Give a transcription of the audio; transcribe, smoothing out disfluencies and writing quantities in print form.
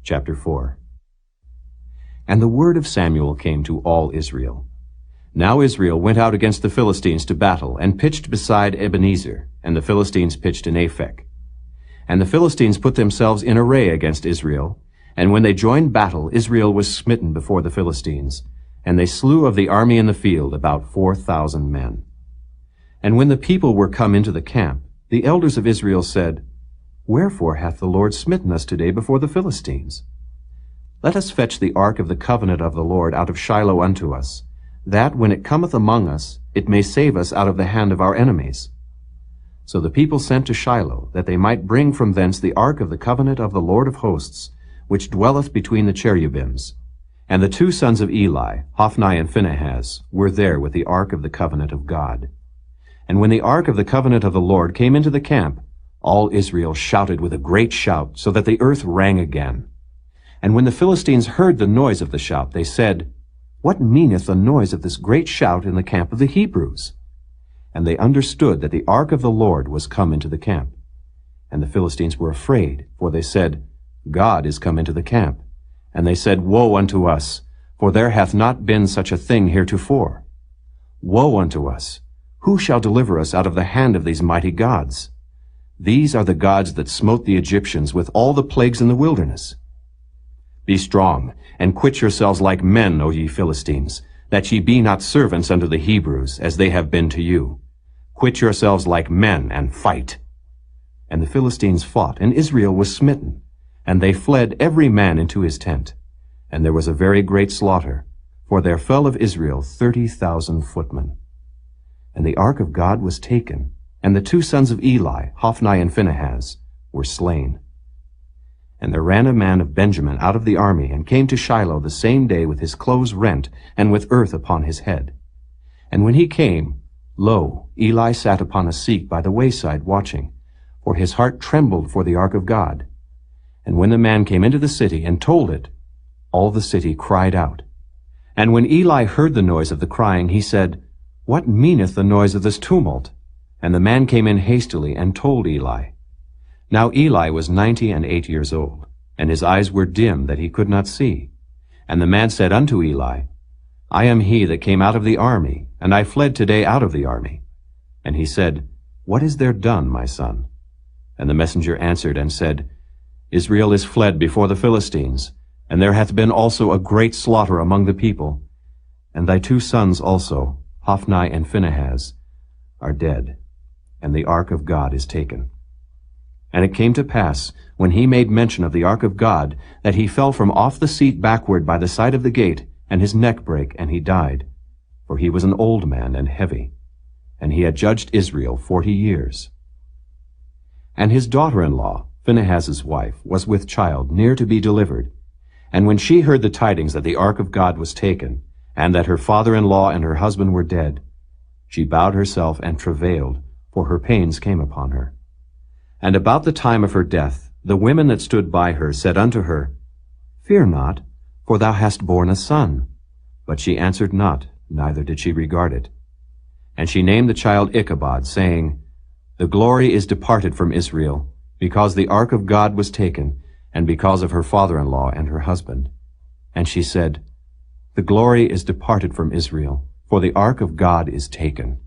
Chapter 4. And the word of Samuel came to all Israel. Now Israel went out against the Philistines to battle, and pitched beside Ebenezer, and the Philistines pitched in Aphek. And the Philistines put themselves in array against Israel, and when they joined battle, Israel was smitten before the Philistines, and they slew of the army in the field about 4,000 men. And when the people were come into the camp, the elders of Israel said, Wherefore hath the Lord smitten us today before the Philistines? Let us fetch the ark of the covenant of the Lord out of Shiloh unto us, that when it cometh among us, it may save us out of the hand of our enemies. So the people sent to Shiloh, that they might bring from thence the ark of the covenant of the Lord of hosts, which dwelleth between the cherubims. And the two sons of Eli, Hophni and Phinehas, were there with the ark of the covenant of God. And when the ark of the covenant of the Lord came into the camp, all Israel shouted with a great shout, so that the earth rang again. And when the Philistines heard the noise of the shout, they said, What meaneth the noise of this great shout in the camp of the Hebrews? And they understood that the ark of the Lord was come into the camp. And the Philistines were afraid, for they said, God is come into the camp. And they said, Woe unto us, for there hath not been such a thing heretofore. Woe unto us! Who shall deliver us out of the hand of these mighty gods? These are the gods that smote the Egyptians with all the plagues in the wilderness. Be strong, and quit yourselves like men, O ye Philistines, that ye be not servants unto the Hebrews, as they have been to you. Quit yourselves like men, and fight. And the Philistines fought, and Israel was smitten. And they fled every man into his tent. And there was a very great slaughter, for there fell of Israel 30,000 footmen. And the ark of God was taken, and the two sons of Eli, Hophni and Phinehas, were slain. And there ran a man of Benjamin out of the army, and came to Shiloh the same day with his clothes rent, and with earth upon his head. And when he came, lo, Eli sat upon a seat by the wayside watching, for his heart trembled for the ark of God. And when the man came into the city and told it, all the city cried out. And when Eli heard the noise of the crying, he said, What meaneth the noise of this tumult? And the man came in hastily and told Eli. Now Eli was 98 years old, and his eyes were dim that he could not see. And the man said unto Eli, I am he that came out of the army, and I fled today out of the army. And he said, What is there done, my son? And the messenger answered and said, Israel is fled before the Philistines, and there hath been also a great slaughter among the people. And thy two sons also, Hophni and Phinehas, are dead, and the ark of God is taken. And it came to pass, when he made mention of the ark of God, that he fell from off the seat backward by the side of the gate, and his neck brake, and he died. For he was an old man and heavy, and he had judged Israel 40 years. And his daughter-in-law, Phinehas's wife, was with child, near to be delivered. And when she heard the tidings that the ark of God was taken, and that her father-in-law and her husband were dead, she bowed herself and travailed, for her pains came upon her. And about the time of her death, the women that stood by her said unto her, Fear not, for thou hast borne a son. But she answered not, neither did she regard it. And she named the child Ichabod, saying, The glory is departed from Israel, because the ark of God was taken, and because of her father-in-law and her husband. And she said, The glory is departed from Israel, for the ark of God is taken.